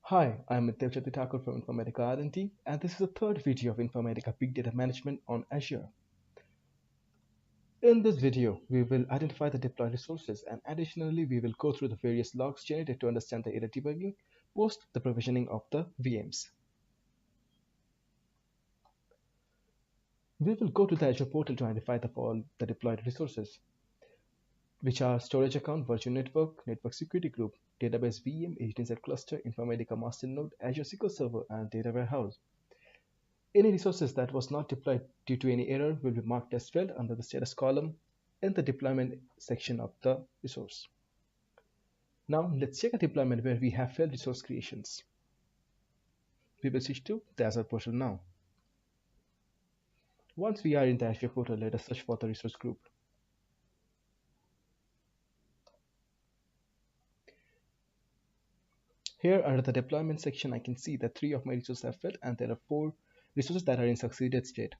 Hi, I'm Dev Thakur from Informatica R&D, and this is the third video of Informatica Big Data Management on Azure. In this video, we will identify the deployed resources, and additionally, we will go through the various logs generated to understand the error debugging post the provisioning of the VMs. We will go to the Azure portal to identify the deployed resources, which are storage account, virtual network, network security group, database VM, 18Z cluster, Informatica master node, Azure SQL Server, and data warehouse. Any resources that was not deployed due to any error will be marked as failed under the status column in the deployment section of the resource. Now let's check a deployment where we have failed resource creations. We will switch to the Azure portal now. Once we are in the Azure portal, let us search for the resource group. Here under the deployment section, I can see that 3 of my resources have failed and there are 4 resources that are in succeeded state.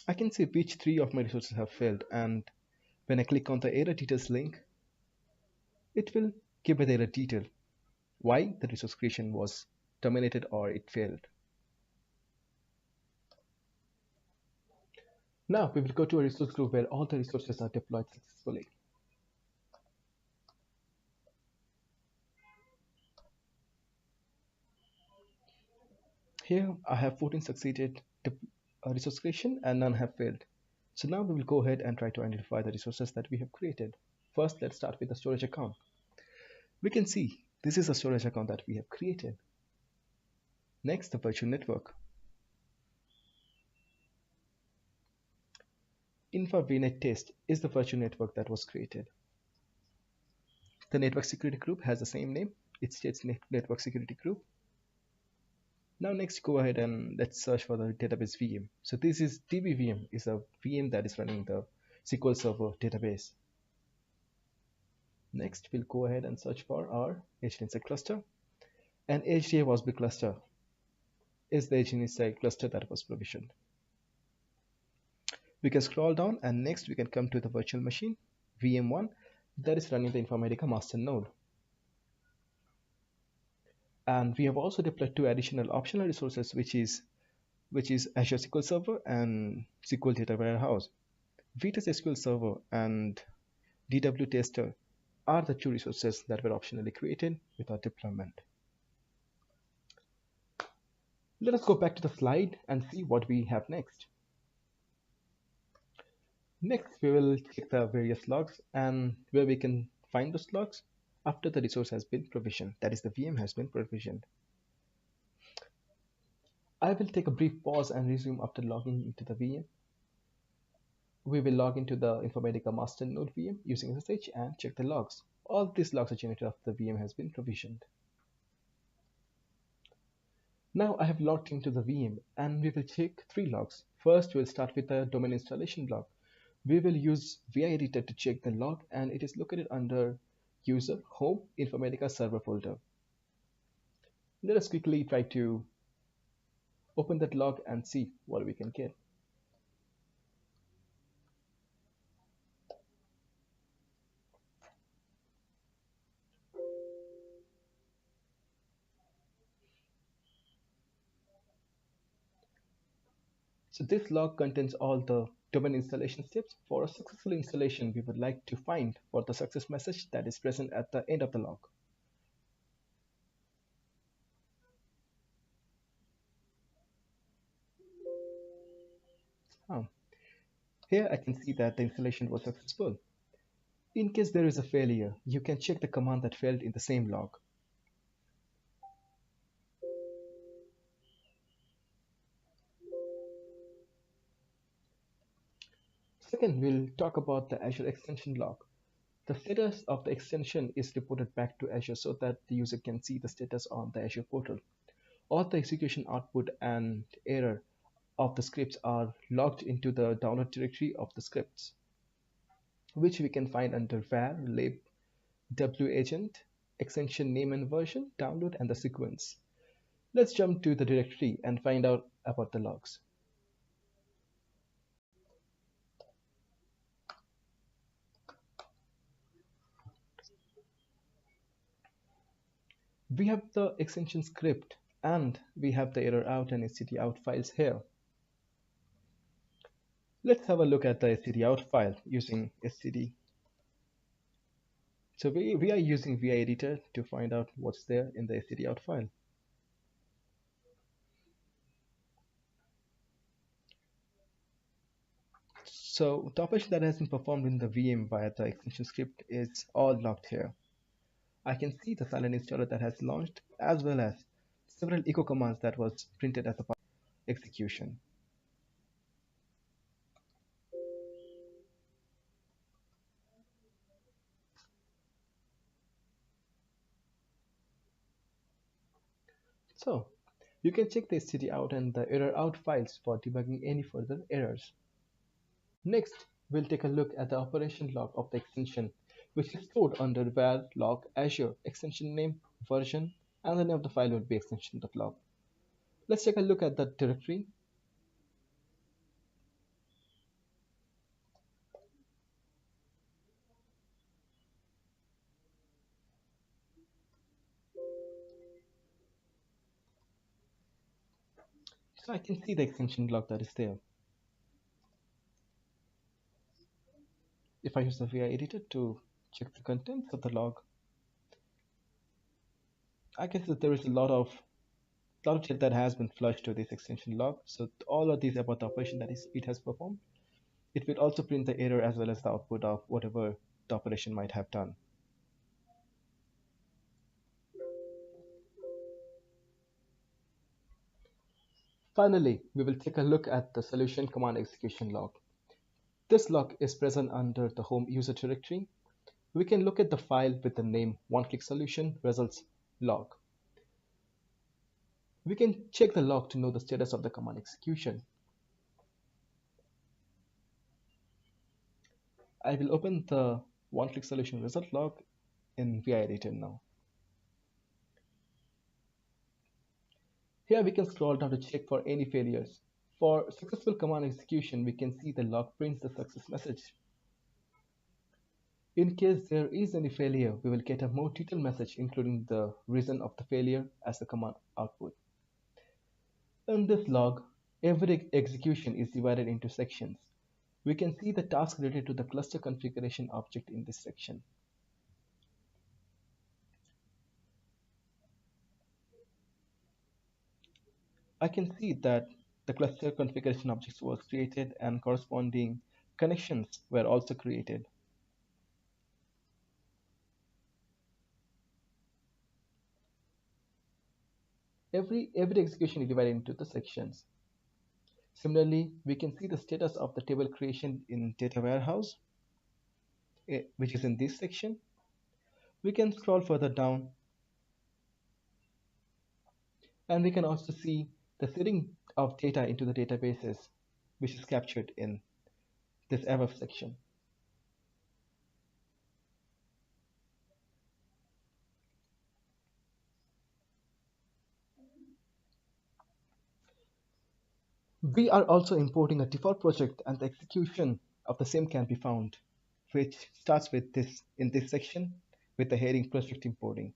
I can see which 3 of my resources have failed, and when I click on the error details link, it will give me the error detail, why the resource creation was terminated or it failed. Now we will go to a resource group where all the resources are deployed successfully. Here I have 14 succeeded resource creation and none have failed. So now we will go ahead and try to identify the resources that we have created. First, let's start with the storage account. We can see this is a storage account that we have created. Next, the virtual network. InfraVNet test is the virtual network that was created. The network security group has the same name. It states network security group. Now next, go ahead and let's search for the database VM. So this is DBVM, is a VM that is running the SQL Server database. Next, we'll go ahead and search for our HDNSide cluster. And HDA WASB cluster is the HDNSide cluster that was provisioned. We can scroll down and next we can come to the virtual machine, VM1, that is running the Informatica master node. And we have also deployed 2 additional optional resources, which is Azure SQL Server and SQL Data Warehouse. VTest SQL Server and DW Tester are the 2 resources that were optionally created with our deployment. Let us go back to the slide and see what we have next. Next, we will check the various logs and where we can find those logs after the resource has been provisioned, that is the VM has been provisioned. I will take a brief pause and resume after logging into the VM. We will log into the Informatica master node VM using SSH and check the logs. All these logs are generated after the VM has been provisioned. Now I have logged into the VM and we will check 3 logs. First, we'll start with the domain installation log. We will use VI editor to check the log and it is located under user home Informatica server folder. Let us quickly try to open that log and see what we can get. So this log contains all the domain installation steps. For a successful installation, we would like to find for the success message that is present at the end of the log. Oh, here I can see that the installation was successful. In case there is a failure, you can check the command that failed in the same log. Second, we'll talk about the Azure extension log. The status of the extension is reported back to Azure so that the user can see the status on the Azure portal. All the execution output and error of the scripts are logged into the download directory of the scripts, which we can find under var lib wagent extension name and version, download, and the sequence. Let's jump to the directory and find out about the logs. We have the extension script and we have the error out and std out files here. Let's have a look at the std out file using std. So we are using vi editor to find out what's there in the std out file. So the operation that has been performed in the VM via the extension script is all logged here. I can see the silent installer that has launched as well as several echo commands that was printed as a part of execution. So you can check the std out and the error out files for debugging any further errors. Next, we'll take a look at the operation log of the extension, which is stored under var log Azure extension name, version, and the name of the file will be extension.log. Let's take a look at the directory. So I can see the extension log that is there. If I use the VI editor to check the contents of the log, I can see that there is a lot of chat that has been flushed to this extension log. So all of these about the operation that is it has performed. It will also print the error as well as the output of whatever the operation might have done. Finally, we will take a look at the solution command execution log. This log is present under the home user directory. We can look at the file with the name one-click solution results log. We can check the log to know the status of the command execution. I will open the one-click solution result log in VI editor now. Here we can scroll down to check for any failures. For successful command execution, we can see the log prints the success message. In case there is any failure, we will get a more detailed message including the reason of the failure as the command output. In this log, every execution is divided into sections. We can see the task related to the cluster configuration object in this section. I can see that the cluster configuration objects was created and corresponding connections were also created. Every execution is divided into the sections. Similarly, we can see the status of the table creation in data warehouse, which is in this section. We can scroll further down and we can also see the setting of data into the databases, which is captured in this above section. We are also importing a default project and the execution of the same can be found, which starts with this in this section with the heading project importing.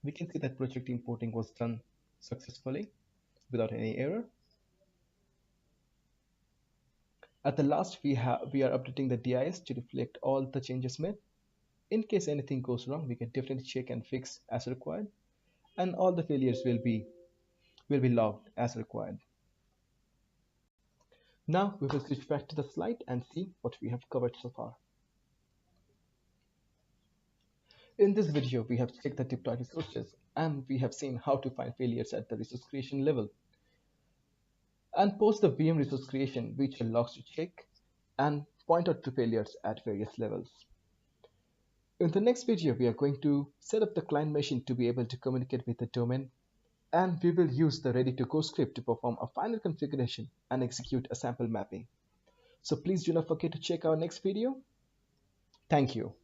We can see that project importing was done successfully without any error. At the last, we are updating the DIS to reflect all the changes made. In case anything goes wrong, we can definitely check and fix as required, and all the failures will be logged as required. Now we will switch back to the slide and see what we have covered so far. In this video, we have checked the deployed resources and we have seen how to find failures at the resource creation level. And post the VM resource creation, which are logs to check and point out to failures at various levels. In the next video, we are going to set up the client machine to be able to communicate with the domain, and we will use the ready-to-go script to perform a final configuration and execute a sample mapping. So please do not forget to check our next video. Thank you.